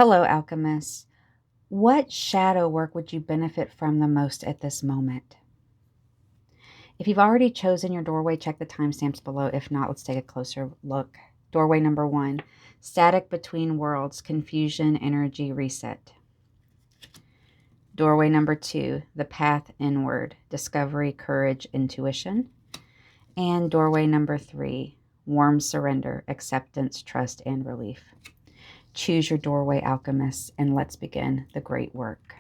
Hello, Alchemists. What shadow work would you benefit from the most at this moment? If you've already chosen your doorway, check the timestamps below. If not, let's take a closer look. Doorway number 1, static between worlds, confusion, energy, reset. Doorway number 2, the path inward, discovery, courage, intuition. And doorway number 3, warm surrender, acceptance, trust, and relief. Choose your doorway, Alchemists, and let's begin the great work.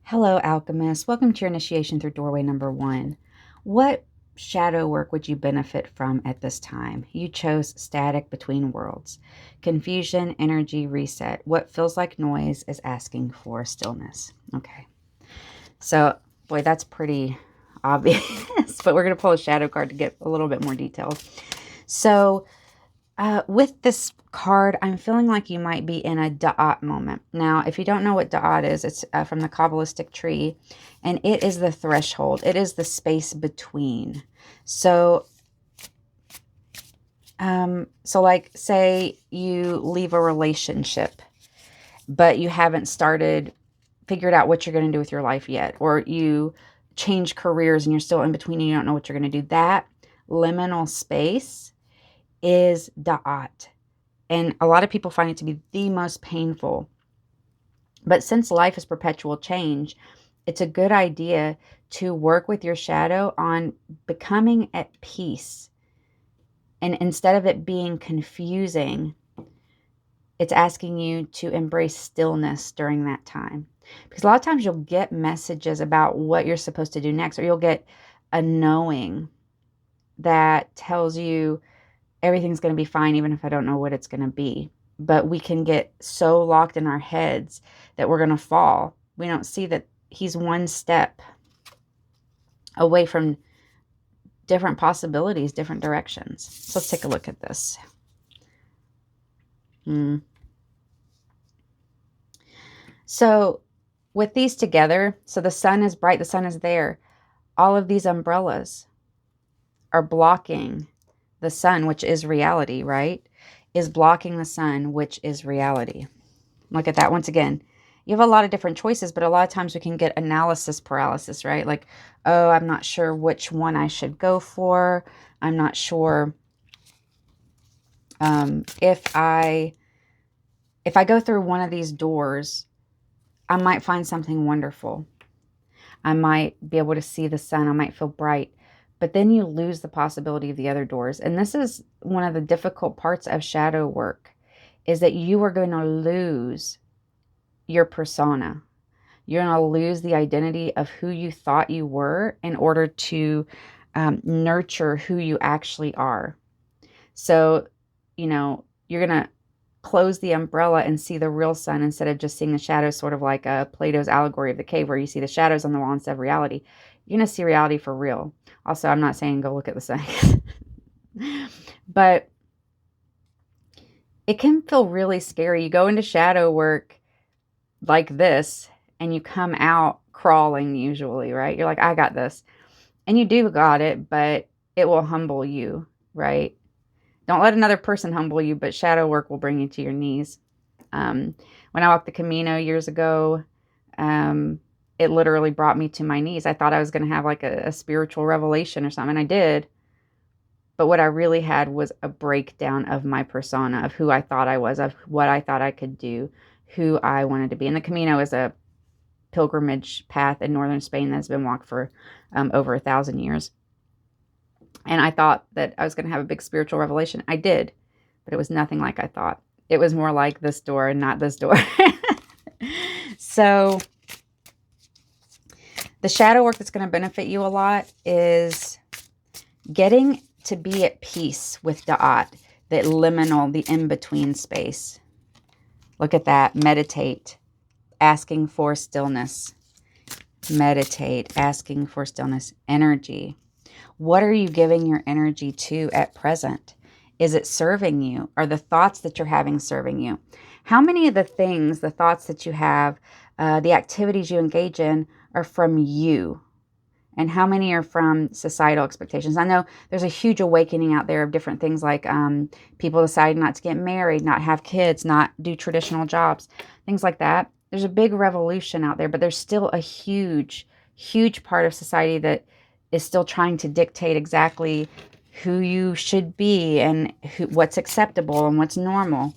Hello, Alchemists. Welcome to your initiation through doorway number 1. What shadow work would you benefit from at this time? You chose static between worlds. Confusion, energy, reset. What feels like noise is asking for stillness. Okay. So, boy, that's pretty obvious, but we're going to pull a shadow card to get a little bit more detail. So, with this card, I'm feeling like you might be in a da'at moment. Now, if you don't know what da'at is, it's from the Kabbalistic tree, and it is the threshold. It is the space between. So like, say you leave a relationship, but you haven't figured out what you're going to do with your life yet, or you change careers and you're still in between and you don't know what you're going to do. That liminal space is da'at. And a lot of people find it to be the most painful. But since life is perpetual change, it's a good idea to work with your shadow on becoming at peace. And instead of it being confusing, it's asking you to embrace stillness during that time. Because a lot of times you'll get messages about what you're supposed to do next, or you'll get a knowing that tells you everything's going to be fine, even if I don't know what it's going to be. But we can get so locked in our heads that we're going to fall. We don't see that he's one step away from different possibilities, different directions. So let's take a look at this. So with these together, so the sun is bright, the sun is there. All of these umbrellas are blocking the sun, which is reality, right? Is blocking the sun, which is reality. Look at that once again. You have a lot of different choices, but a lot of times we can get analysis paralysis, right? Like, oh, I'm not sure which one I should go for. I'm not sure if I go through one of these doors, I might find something wonderful. I might be able to see the sun. I might feel bright. But then you lose the possibility of the other doors. And this is one of the difficult parts of shadow work, is that you are going to lose your persona. You're going to lose the identity of who you thought you were in order to nurture who you actually are. So, you're going to close the umbrella and see the real sun instead of just seeing the shadows, sort of like Plato's allegory of the cave, where you see the shadows on the wall instead of reality. You're going to see reality for real. Also, I'm not saying go look at the sun. But it can feel really scary. You go into shadow work like this and you come out crawling usually, right? You're like, I got this. And you do got it, but it will humble you, right? Don't let another person humble you, but shadow work will bring you to your knees. When I walked the Camino years ago, it literally brought me to my knees. I thought I was going to have like a spiritual revelation or something. And I did. But what I really had was a breakdown of my persona, of who I thought I was, of what I thought I could do, who I wanted to be. And the Camino is a pilgrimage path in northern Spain that's been walked for over 1,000 years. And I thought that I was going to have a big spiritual revelation. I did, but it was nothing like I thought. It was more like this door and not this door. So the shadow work that's going to benefit you a lot is getting to be at peace with da'at, the liminal, the in-between space. Look at that. Meditate, asking for stillness. Meditate, asking for stillness. Energy. What are you giving your energy to at present? Is it serving you? Are the thoughts that you're having serving you? How many of the things, the thoughts that you have, the activities you engage in are from you? And how many are from societal expectations? I know there's a huge awakening out there of different things like people deciding not to get married, not have kids, not do traditional jobs, things like that. There's a big revolution out there, but there's still a huge, huge part of society that is still trying to dictate exactly who you should be and what's acceptable and what's normal.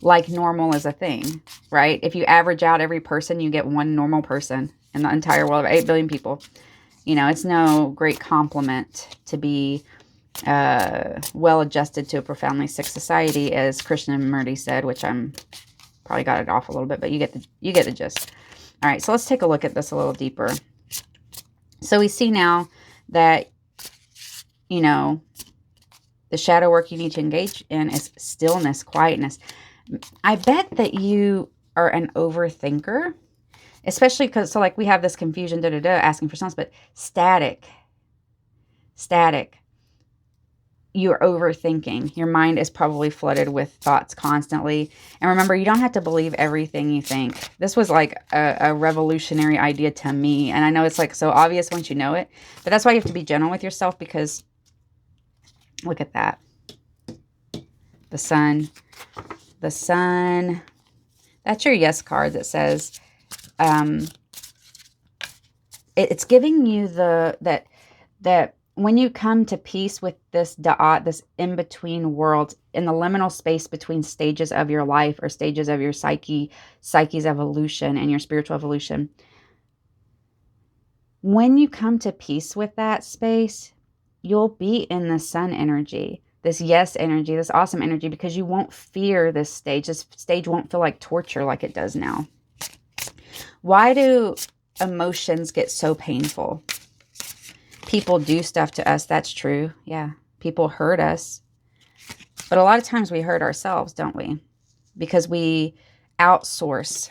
Like normal is a thing, right? If you average out every person, you get one normal person in the entire world of 8 billion people. You know, it's no great compliment to be well adjusted to a profoundly sick society, as Krishnamurti said, which I'm probably got it off a little bit, but you get the gist. All right, so let's take a look at this a little deeper. So we see now that, you know, the shadow work you need to engage in is stillness, quietness. I bet that you are an overthinker, especially because, so like we have this confusion, asking for something, but static. You're overthinking. Your mind is probably flooded with thoughts constantly. And remember, you don't have to believe everything you think. This was like a revolutionary idea to me. And I know it's like so obvious once you know it, but that's why you have to be gentle with yourself, because look at that. The sun. That's your yes card that says, it's giving you that when you come to peace with this da'at, this in-between world, in the liminal space between stages of your life or stages of your psyche's evolution and your spiritual evolution, when you come to peace with that space, you'll be in the sun energy, this yes energy, this awesome energy, because you won't fear this stage. This stage won't feel like torture like it does now. Why do emotions get so painful? People do stuff to us. That's true. Yeah. People hurt us. But a lot of times we hurt ourselves, don't we? Because we outsource.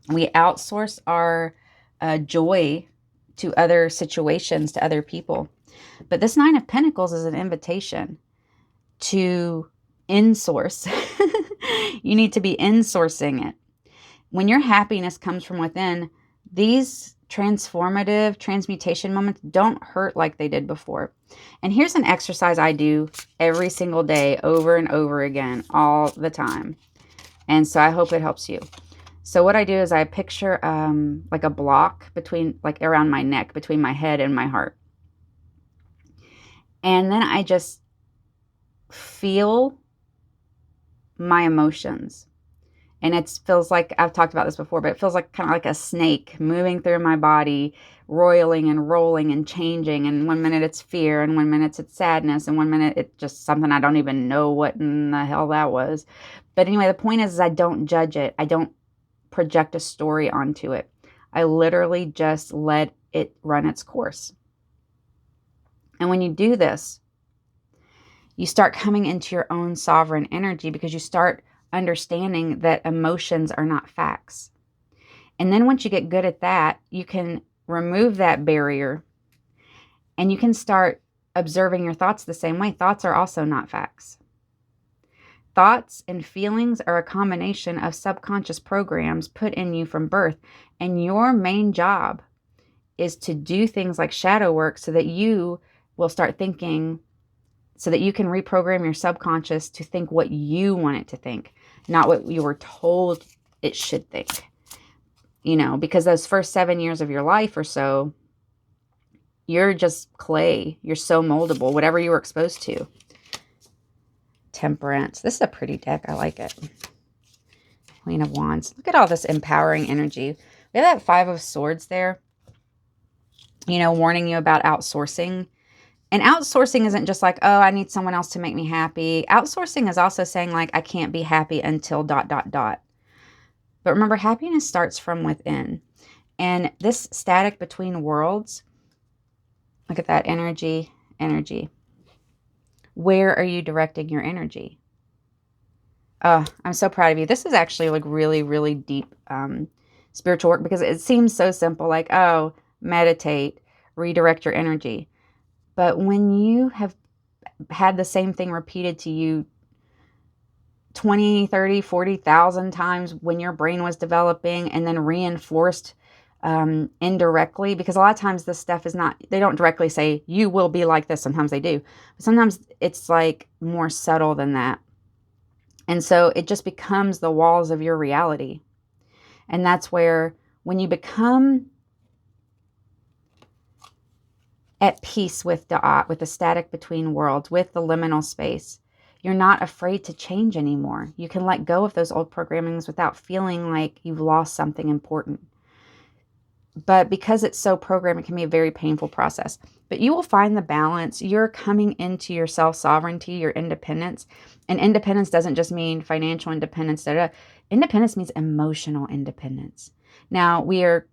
We outsource our joy to other situations, to other people. But this Nine of Pentacles is an invitation to insource. You need to be insourcing it. When your happiness comes from within, these transformative transmutation moments don't hurt like they did before. And here's an exercise I do every single day, over and over again, all the time. And so I hope it helps you. So what I do is I picture like a block between, like around my neck, between my head and my heart. And then I just feel my emotions. And it feels like, I've talked about this before, but it feels like kind of like a snake moving through my body, roiling and rolling and changing. And 1 minute it's fear, and 1 minute it's sadness, and 1 minute it's just something I don't even know what in the hell that was. But anyway, the point is I don't judge it. I don't project a story onto it. I literally just let it run its course. And when you do this, you start coming into your own sovereign energy, because you start understanding that emotions are not facts. And then once you get good at that, you can remove that barrier and you can start observing your thoughts the same way. Thoughts are also not facts. Thoughts and feelings are a combination of subconscious programs put in you from birth. And your main job is to do things like shadow work so that you will start thinking, so that you can reprogram your subconscious to think what you want it to think, not what you were told it should think. You know, because those first 7 years of your life or so, you're just clay. You're so moldable, whatever you were exposed to. Temperance. This is a pretty deck. I like it. Queen of Wands. Look at all this empowering energy. We have that Five of Swords there, you know, warning you about outsourcing. And outsourcing isn't just like, oh, I need someone else to make me happy. Outsourcing is also saying, like, I can't be happy until ... But remember, happiness starts from within. And this static between worlds, look at that energy. Where are you directing your energy? Oh, I'm so proud of you. This is actually like really, really deep spiritual work, because it seems so simple, like, oh, meditate, redirect your energy. But when you have had the same thing repeated to you 20, 30, 40,000 times when your brain was developing, and then reinforced indirectly, because a lot of times this stuff is not, they don't directly say, you will be like this. Sometimes they do. But sometimes it's like more subtle than that. And so it just becomes the walls of your reality. And that's where, when you become at peace with the static between worlds, with the liminal space, you're not afraid to change anymore. You can let go of those old programmings without feeling like you've lost something important. But because it's so programmed, it can be a very painful process. But you will find the balance. You're coming into your self-sovereignty, your independence. And independence doesn't just mean financial independence. Independence means emotional independence. Now, we are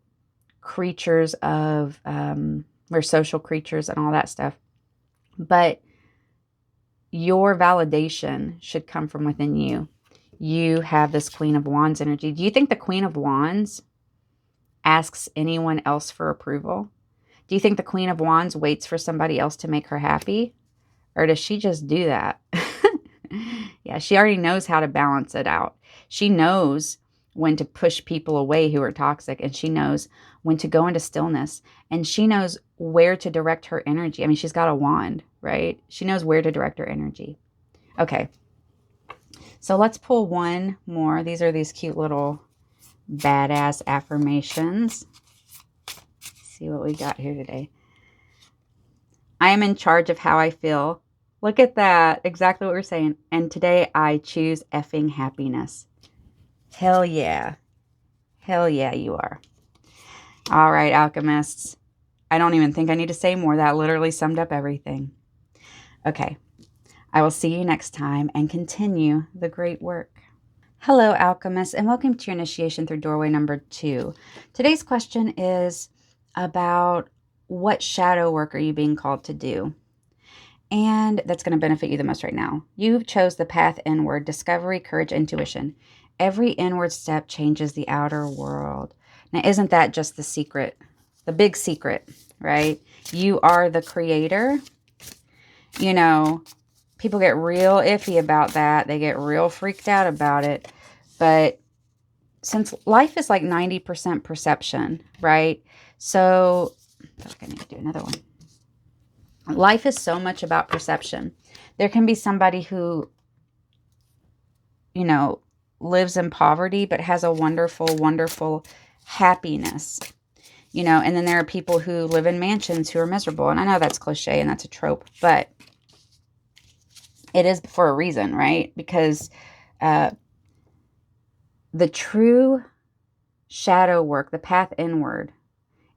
creatures of, we're social creatures and all that stuff. But your validation should come from within you. You have this Queen of Wands energy. Do you think the Queen of Wands asks anyone else for approval? Do you think the Queen of Wands waits for somebody else to make her happy? Or does she just do that? Yeah, she already knows how to balance it out. She knows when to push people away who are toxic, and she knows when to go into stillness, and she knows where to direct her energy. I mean, she's got a wand, right? She knows where to direct her energy. Okay, so let's pull one more. These are these cute little badass affirmations. Let's see what we got here today. I am in charge of how I feel. Look at that. Exactly what we're saying. And today I choose effing happiness. Hell yeah. Hell yeah, you are. All right, alchemists. I don't even think I need to say more. That literally summed up everything. Okay. I will see you next time and continue the great work. Hello, alchemists, and welcome to your initiation through doorway number 2. Today's question is about what shadow work are you being called to do? And that's going to benefit you the most right now. You chose the path inward, discovery, courage, intuition. Every inward step changes the outer world. Now, isn't that just the secret? The big secret, right? You are the creator. You know, people get real iffy about that. They get real freaked out about it. But since life is like 90% perception, right? So, I feel like I need to do another one. Life is so much about perception. There can be somebody who, you know, lives in poverty, but has a wonderful, wonderful happiness, you know, and then there are people who live in mansions who are miserable. And I know that's cliche and that's a trope, but it is for a reason, right? Because the true shadow work, the path inward,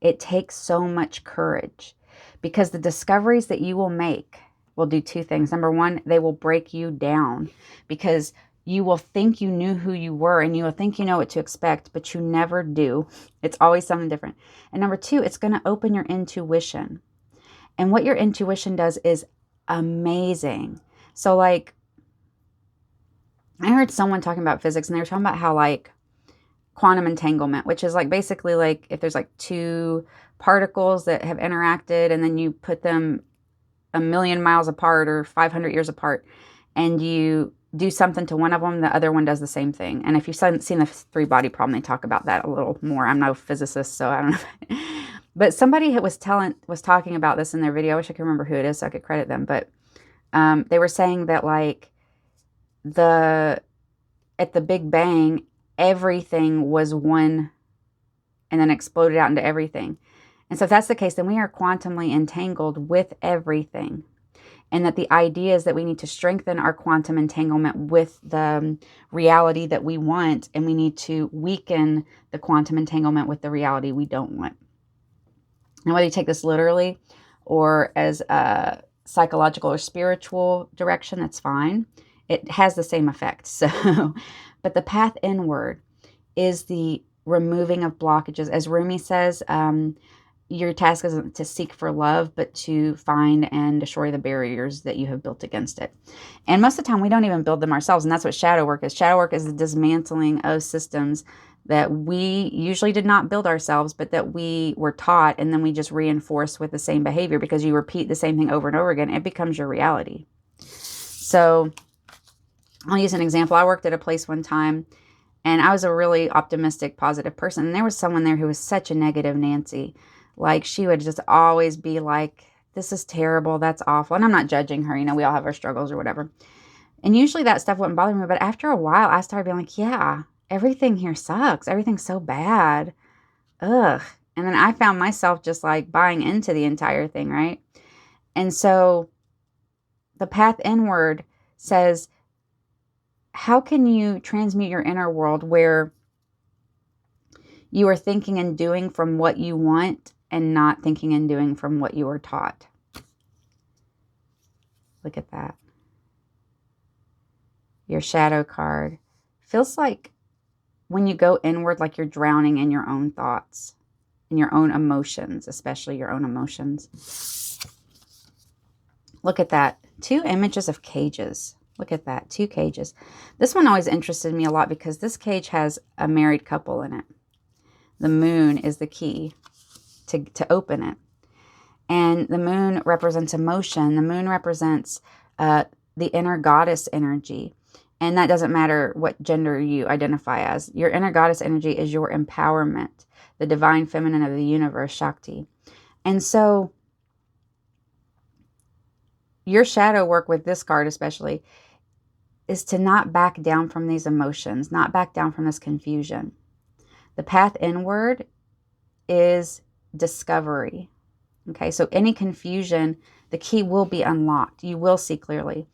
it takes so much courage, because the discoveries that you will make will do 2 things. Number 1, they will break you down, because you will think you knew who you were and you will think you know what to expect, but you never do. It's always something different. And number 2, it's going to open your intuition. And what your intuition does is amazing. So like, I heard someone talking about physics, and they were talking about how like quantum entanglement, which is like basically like if there's like 2 particles that have interacted and then you put them a million miles apart or 500 years apart, and you do something to one of them, the other one does the same thing. And if you've seen the 3-body problem, they talk about that a little more. I'm no physicist, so I don't know. But somebody was talking about this in their video. I wish I could remember who it is so I could credit them. But they were saying that like at the Big Bang, everything was one and then exploded out into everything. And so if that's the case, then we are quantumly entangled with everything. And that the idea is that we need to strengthen our quantum entanglement with the reality that we want, and we need to weaken the quantum entanglement with the reality we don't want. Now, whether you take this literally or as a psychological or spiritual direction, that's fine. It has the same effect. So, but the path inward is the removing of blockages. As Rumi says, your task isn't to seek for love, but to find and destroy the barriers that you have built against it. And most of the time, we don't even build them ourselves. And that's what shadow work is. Shadow work is the dismantling of systems that we usually did not build ourselves, but that we were taught, and then we just reinforce with the same behavior, because you repeat the same thing over and over again. It becomes your reality. So I'll use an example. I worked at a place one time, And I was a really optimistic, positive person. And there was someone there who was such a negative Nancy. Like, she would just always be like, this is terrible. That's awful. And I'm not judging her. You know, we all have our struggles or whatever. And usually that stuff wouldn't bother me. But after a while, I started being like, yeah, everything here sucks. Everything's so bad. Ugh. And then I found myself just like buying into the entire thing, right? And so the path inward says, how can you transmute your inner world where you are thinking and doing from what you want and not thinking and doing from what you were taught? Look at that. Your shadow card feels like when you go inward, like you're drowning in your own thoughts and your own emotions, especially your own emotions. Look at that. 2 images of cages. Look at that. 2 cages. This one always interested me a lot because this cage has a married couple in it. The moon is the key to open it. And the moon represents emotion. The moon represents the inner goddess energy. And that doesn't matter what gender you identify as. Your inner goddess energy is your empowerment, the divine feminine of the universe, Shakti. And so your shadow work with this card especially is to not back down from these emotions, not back down from this confusion. The path inward is discovery. Okay, so any confusion, the key will be unlocked. You will see clearly.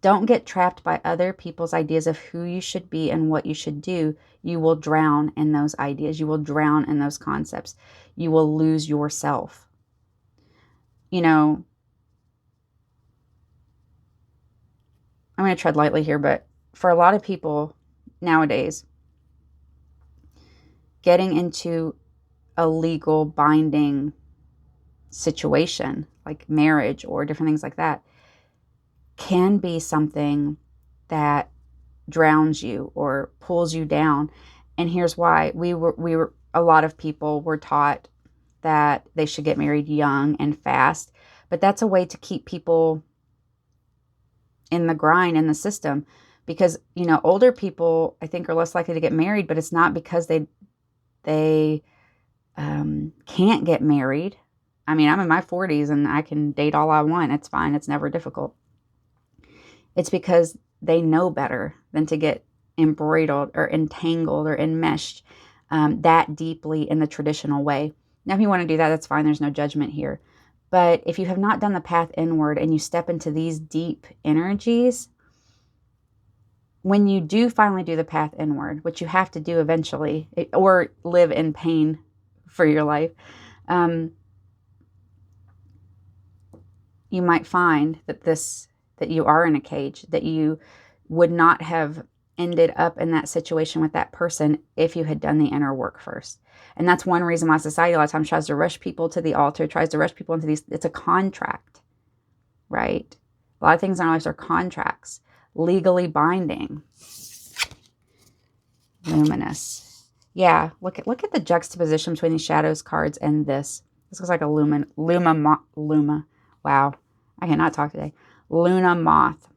Don't get trapped by other people's ideas of who you should be and what you should do. You will drown in those ideas. You will drown in those concepts. You will lose yourself. You know, I'm going to tread lightly here, but for a lot of people nowadays, getting into a legal binding situation like marriage or different things like that can be something that drowns you or pulls you down. And here's why. A lot of people were taught that they should get married young and fast, but that's a way to keep people in the grind, in the system, because, you know, older people, I think, are less likely to get married, but it's not because they can't get married. I mean, I'm in my 40s and I can date all I want. It's fine. It's never difficult. It's because they know better than to get embroiled or entangled or enmeshed that deeply in the traditional way. Now, if you want to do that, that's fine. There's no judgment here. But if you have not done the path inward and you step into these deep energies, when you do finally do the path inward, which you have to do eventually, or live in pain for your life, you might find that you are in a cage, that you would not have ended up in that situation with that person if you had done the inner work first. And that's one reason why society a lot of times tries to rush people to the altar, tries to rush people into these. It's a contract, right? A lot of things in our lives are contracts, legally binding. Luminous. Yeah, look at the juxtaposition between these shadows cards and this. This looks like a Luma. Wow, I cannot talk today. Luna moth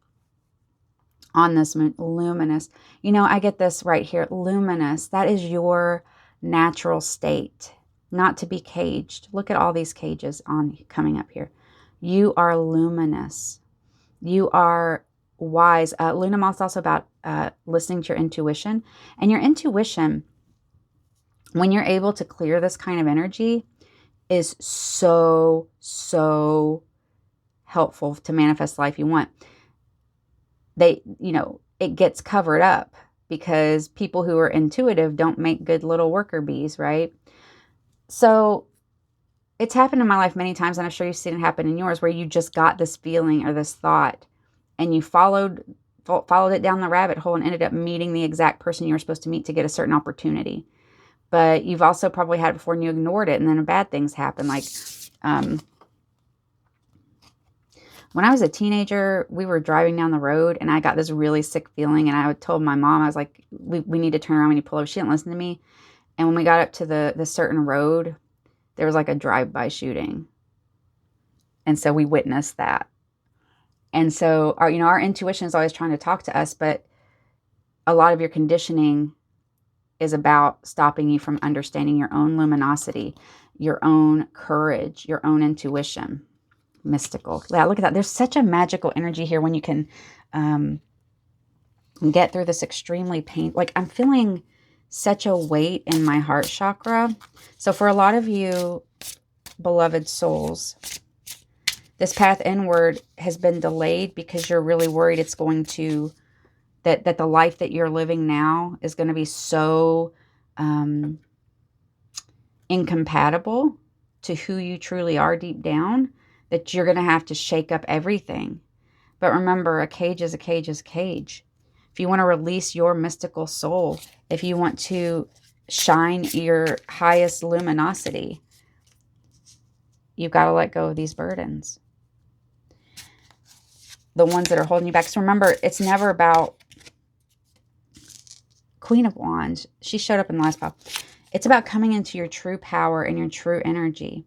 on this moon. Luminous. You know, I get this right here. Luminous. That is your natural state, not to be caged. Look at all these cages coming up here. You are luminous. You are wise. Luna moth is also about listening to your intuition. And your intuition, when you're able to clear this kind of energy, is so helpful to manifest the life you want. It gets covered up because people who are intuitive don't make good little worker bees, right? So it's happened in my life many times, and I'm sure you've seen it happen in yours, where you just got this feeling or this thought, and you followed it down the rabbit hole and ended up meeting the exact person you were supposed to meet to get a certain opportunity. But you've also probably had it before and you ignored it, and then bad things happen. Like when I was a teenager, we were driving down the road and I got this really sick feeling, and I told my mom, I was like, we need to turn around when you pull over. She didn't listen to me. And when we got up to the certain road, there was like a drive-by shooting. And so we witnessed that. And so our intuition is always trying to talk to us, but a lot of your conditioning is about stopping you from understanding your own luminosity, your own courage, your own intuition. Mystical. Yeah, look at that. There's such a magical energy here when you can get through this extremely pain. Like, I'm feeling such a weight in my heart chakra. So for a lot of you, beloved souls, this path inward has been delayed because you're really worried it's going to, that the life that you're living now is going to be so incompatible to who you truly are deep down that you're going to have to shake up everything. But remember, a cage is a cage is a cage. If you want to release your mystical soul, if you want to shine your highest luminosity, you've got to let go of these burdens. The ones that are holding you back. So remember, it's never about Queen of Wands. She showed up in the last pop. It's about coming into your true power and your true energy.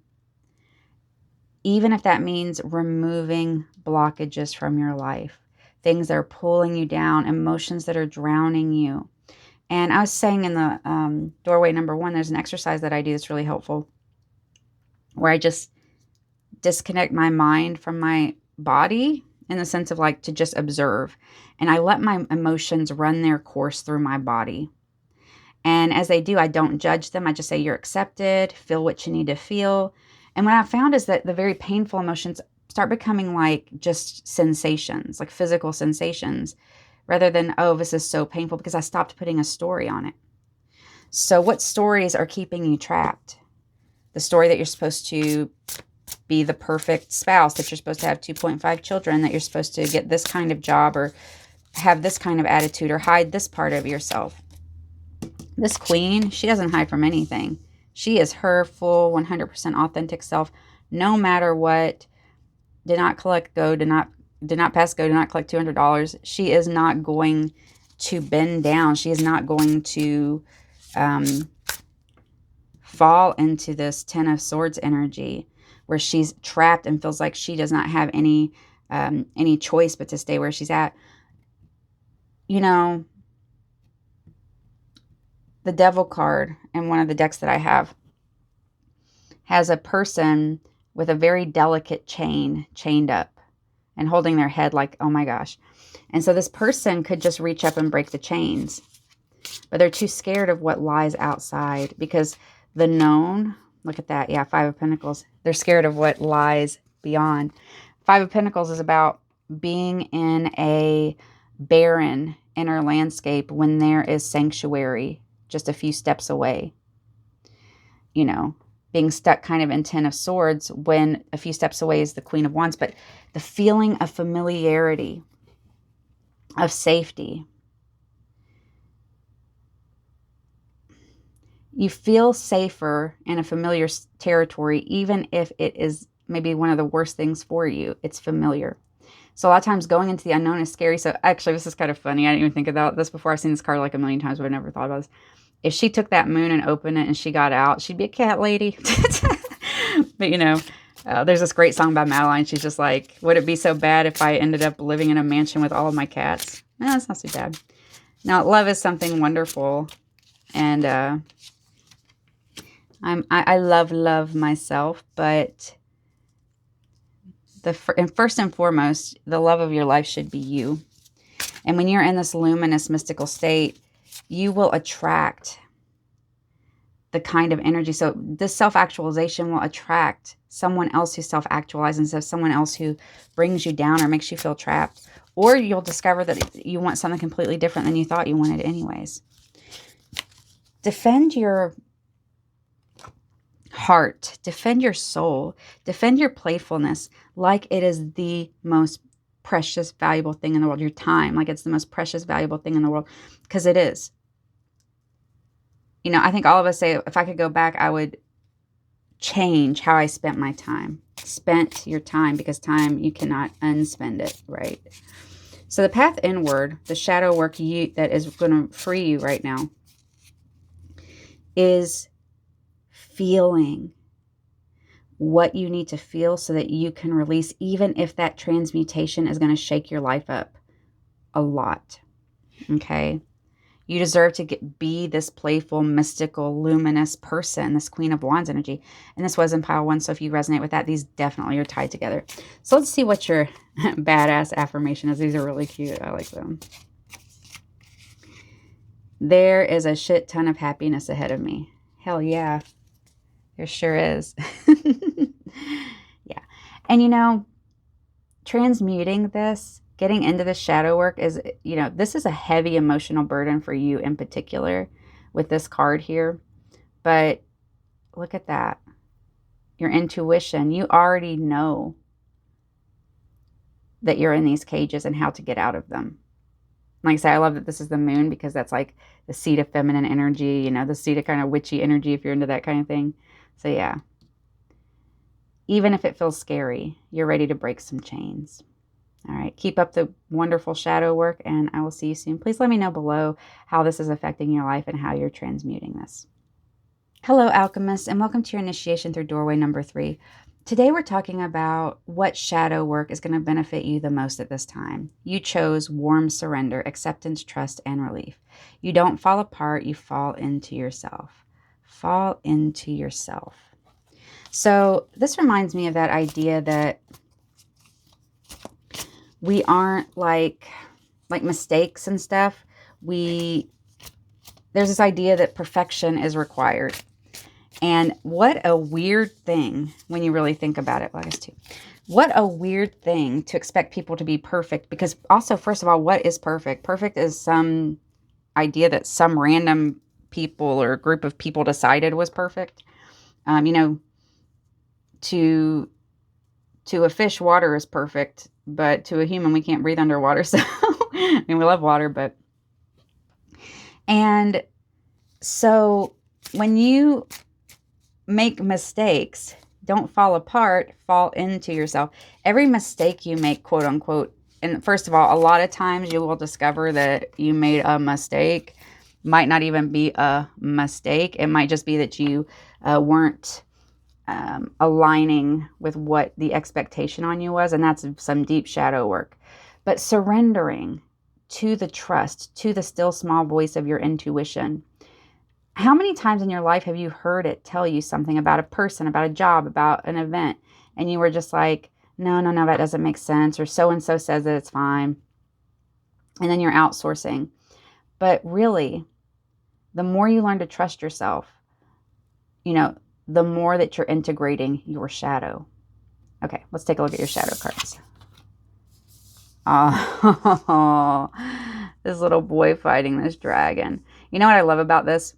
Even if that means removing blockages from your life. Things that are pulling you down. Emotions that are drowning you. And I was saying in the doorway number 1, there's an exercise that I do that's really helpful. Where I just disconnect my mind from my body. In the sense of like to just observe. And I let my emotions run their course through my body. And as they do, I don't judge them. I just say, you're accepted. Feel what you need to feel. And what I've found is that the very painful emotions start becoming like just sensations, like physical sensations, rather than, oh, this is so painful, because I stopped putting a story on it. So what stories are keeping you trapped? The story that you're supposed to be the perfect spouse, that you're supposed to have 2.5 children, that you're supposed to get this kind of job or have this kind of attitude or hide this part of yourself. This queen, she doesn't hide from anything. She is her full 100% authentic self, no matter what. Did not collect go, did not pass go, did not collect $200. She is not going to bend down. She is not going to fall into this 10 of Swords energy where she's trapped and feels like she does not have any choice but to stay where she's at. You know, the Devil card in one of the decks that I have has a person with a very delicate chained up and holding their head like, oh my gosh. And so this person could just reach up and break the chains, but they're too scared of what lies outside, because the known, look at that. Yeah, 5 of Pentacles. They're scared of what lies beyond. 5 of Pentacles is about being in a barren inner landscape when there is sanctuary just a few steps away. You know, being stuck kind of in 10 of Swords when a few steps away is the Queen of Wands. But the feeling of familiarity, of safety. You feel safer in a familiar territory, even if it is maybe one of the worst things for you. It's familiar. So a lot of times going into the unknown is scary. So actually, this is kind of funny. I didn't even think about this before. I've seen this card like a million times, but I never thought about this. If she took that moon and opened it and she got out, she'd be a cat lady. But, you know, there's this great song by Madeline. She's just like, would it be so bad if I ended up living in a mansion with all of my cats? No, it's not so bad. Now, love is something wonderful. And I love myself, but first and foremost, the love of your life should be you. And when you're in this luminous mystical state, you will attract the kind of energy. So this self-actualization will attract someone else who self-actualizes instead of someone else who brings you down or makes you feel trapped. Or you'll discover that you want something completely different than you thought you wanted anyways. Defend your heart. Defend your soul. Defend your playfulness like it is the most precious, valuable thing in the world. Your time, like it's the most precious, valuable thing in the world. Because it is. You know, I think all of us say, if I could go back, I would change how I spent my time. Spent your time, because time, you cannot unspend it, right? So the path inward, the shadow work that is going to free you right now, is feeling what you need to feel so that you can release, even if that transmutation is going to shake your life up a lot. Okay? You deserve to be this playful, mystical, luminous person, this Queen of Wands energy. And this was in pile 1, so if you resonate with that, these definitely are tied together. So let's see what your badass affirmation is. These are really cute. I like them. There is a shit ton of happiness ahead of me. Hell yeah. There sure is. Yeah. And you know, transmuting this, getting into the shadow work is, you know, this is a heavy emotional burden for you in particular with this card here. But look at that. Your intuition, you already know that you're in these cages and how to get out of them. Like I say, I love that this is the moon because that's like the seat of feminine energy, you know, the seat of kind of witchy energy if you're into that kind of thing. So yeah. Even if it feels scary, you're ready to break some chains. All right. Keep up the wonderful shadow work, and I will see you soon. Please let me know below how this is affecting your life and how you're transmuting this. Hello, Alchemists, and welcome to your initiation through doorway number 3. Today we're talking about what shadow work is going to benefit you the most at this time. You chose warm surrender, acceptance, trust, and relief. You don't fall apart, you fall into yourself. Fall into yourself. So this reminds me of that idea that we aren't like mistakes and stuff. There's this idea that perfection is required. And what a weird thing when you really think about it. Well, I guess too. What a weird thing to expect people to be perfect. Because also, first of all, what is perfect? Perfect is some idea that some random people or group of people decided was perfect. You know, to a fish, water is perfect, but to a human, we can't breathe underwater. So, I mean, we love water, but. And so when you make mistakes, don't fall apart, fall into yourself. Every mistake you make, quote unquote, and first of all, a lot of times you will discover that you made a mistake. Might not even be a mistake. It might just be that you weren't aligning with what the expectation on you was, and that's some deep shadow work. But surrendering to the trust, to the still small voice of your intuition. How many times in your life have you heard it tell you something about a person, about a job, about an event, and you were just like, no, that doesn't make sense, or so-and-so says that it's fine, and then you're outsourcing. But really, the more you learn to trust yourself, you know, the more that you're integrating your shadow. Okay, let's take a look at your shadow cards. Oh, this little boy fighting this dragon. You know what I love about this?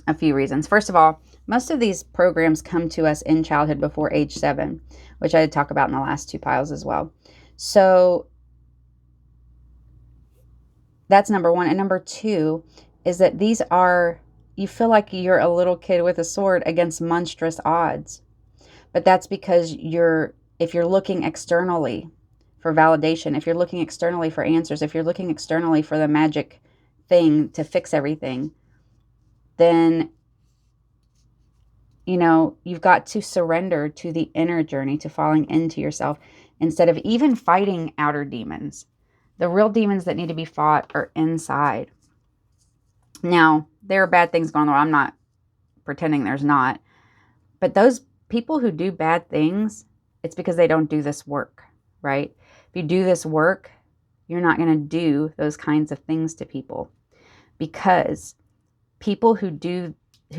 A few reasons. First of all, most of these programs come to us in childhood before age 7, which I did talk about in the last 2 piles as well. So that's number 1. And number 2 is that these are, you feel like you're a little kid with a sword against monstrous odds. But that's because if you're looking externally for validation, if you're looking externally for answers, if you're looking externally for the magic thing to fix everything, then, you know, you've got to surrender to the inner journey, to falling into yourself, instead of even fighting outer demons. The real demons that need to be fought are inside. Now, there are bad things going on. I'm not pretending there's not. But those people who do bad things, it's because they don't do this work, right? If you do this work, you're not going to do those kinds of things to people, because people who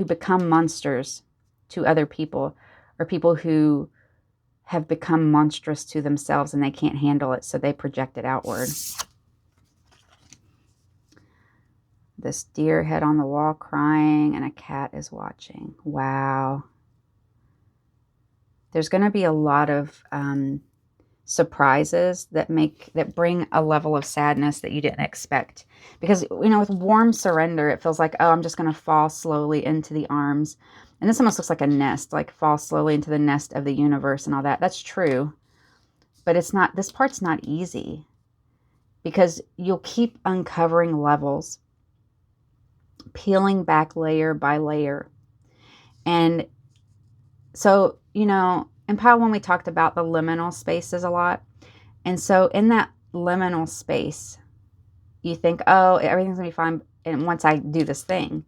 become monsters to other people are people who have become monstrous to themselves and they can't handle it, so they project it outward. This deer head on the wall crying and a cat is watching. Wow. There's going to be a lot of surprises that bring a level of sadness that you didn't expect. Because, you know, with warm surrender, it feels like, oh, I'm just going to fall slowly into the arms. And this almost looks like a nest, like fall slowly into the nest of the universe and all that. That's true. But it's not, this part's not easy, because you'll keep uncovering levels, peeling back layer by layer. And so, you know, in pile 1, we talked about the liminal spaces a lot. And so in that liminal space, you think, oh, everything's going to be fine. And once I do this thing,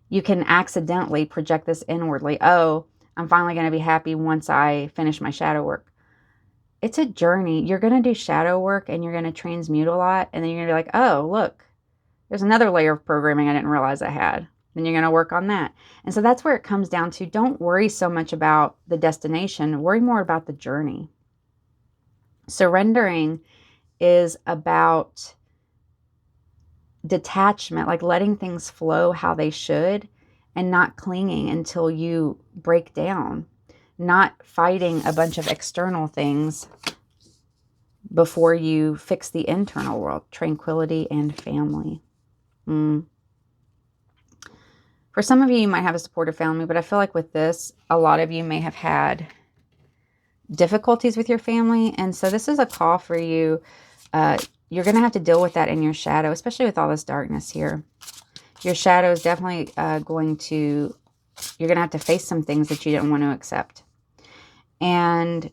you can accidentally project this inwardly. Oh, I'm finally going to be happy once I finish my shadow work. It's a journey. You're going to do shadow work and you're going to transmute a lot. And then you're going to be like, oh, look, there's another layer of programming I didn't realize I had. Then you're going to work on that. And so that's where it comes down to. Don't worry so much about the destination. Worry more about the journey. Surrendering is about detachment, like letting things flow how they should and not clinging until you break down, not fighting a bunch of external things before you fix the internal world. Tranquility and family. For some of you, you might have a supportive family, but I feel like with this, a lot of you may have had difficulties with your family. And so this is a call for you. You're going to have to deal with that in your shadow, especially with all this darkness here. Your shadow is definitely you're going to have to face some things that you didn't want to accept. And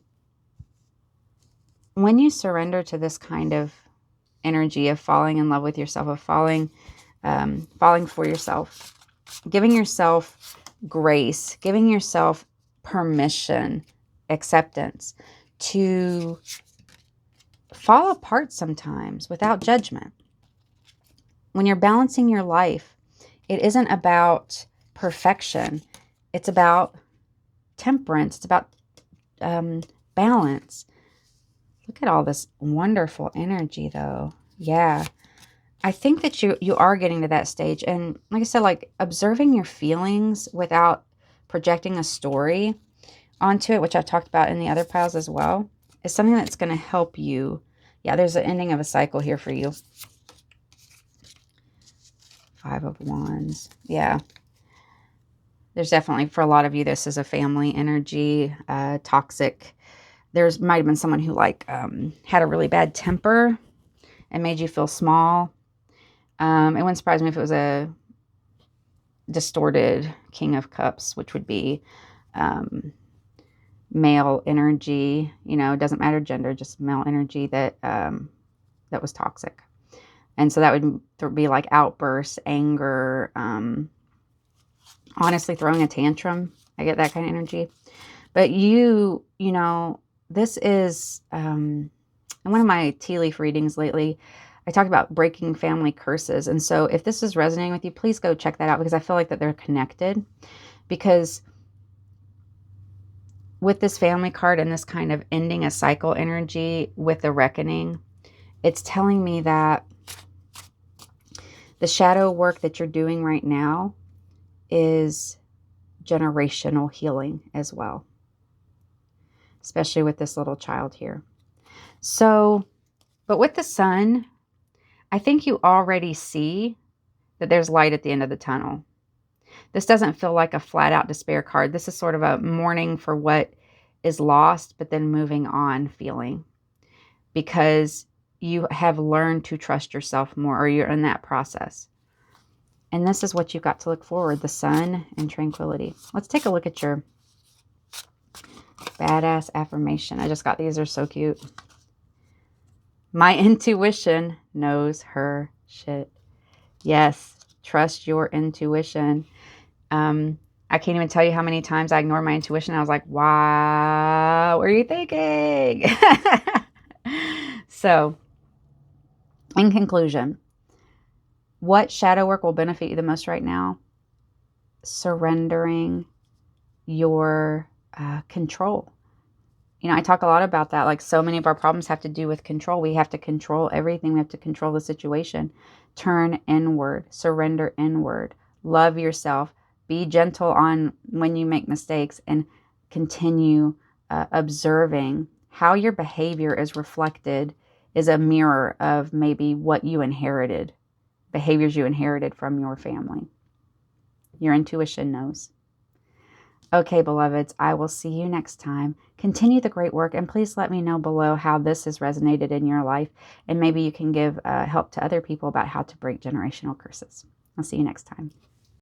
when you surrender to this kind of energy of falling in love with yourself, of falling for yourself, giving yourself grace, giving yourself permission, acceptance to fall apart sometimes without judgment. When you're balancing your life, it isn't about perfection. It's about temperance. It's about balance. Look at all this wonderful energy, though. Yeah. I think that you are getting to that stage. And like I said, like observing your feelings without projecting a story onto it, which I've talked about in the other piles as well, is something that's going to help you. Yeah, there's an ending of a cycle here for you. 5 of Wands. Yeah. There's definitely, for a lot of you, this is a family energy, toxic. There's might have been someone who like had a really bad temper and made you feel small. It wouldn't surprise me if it was a distorted King of Cups, which would be male energy. You know, it doesn't matter gender, just male energy that was toxic. And so that would be like outbursts, anger, honestly throwing a tantrum. I get that kind of energy. But you know, this is, in one of my tea leaf readings lately, I talked about breaking family curses. And so if this is resonating with you, please go check that out, because I feel like that they're connected. Because with this family card and this kind of ending a cycle energy with the reckoning, it's telling me that the shadow work that you're doing right now is generational healing as well, especially with this little child here. So, but with the sun, I think you already see that there's light at the end of the tunnel. This doesn't feel like a flat out despair card. This is sort of a mourning for what is lost, but then moving on feeling, because you have learned to trust yourself more, or you're in that process. And this is what you've got to look forward, the sun and tranquility. Let's take a look at your badass affirmation. I just got these. They're so cute. My intuition knows her shit. Yes, trust your intuition. I can't even tell you how many times I ignored my intuition. I was like, wow, what are you thinking? So, in conclusion, what shadow work will benefit you the most right now? Surrendering your control. You know, I talk a lot about that. Like, so many of our problems have to do with control. We have to control everything. We have to control the situation. Turn inward. Surrender inward. Love yourself. Be gentle on when you make mistakes, and continue observing how your behavior is reflected, is a mirror of maybe what you inherited, behaviors you inherited from your family. Your intuition knows. Okay, beloveds, I will see you next time. Continue the great work, and please let me know below how this has resonated in your life, and maybe you can give help to other people about how to break generational curses. I'll see you next time.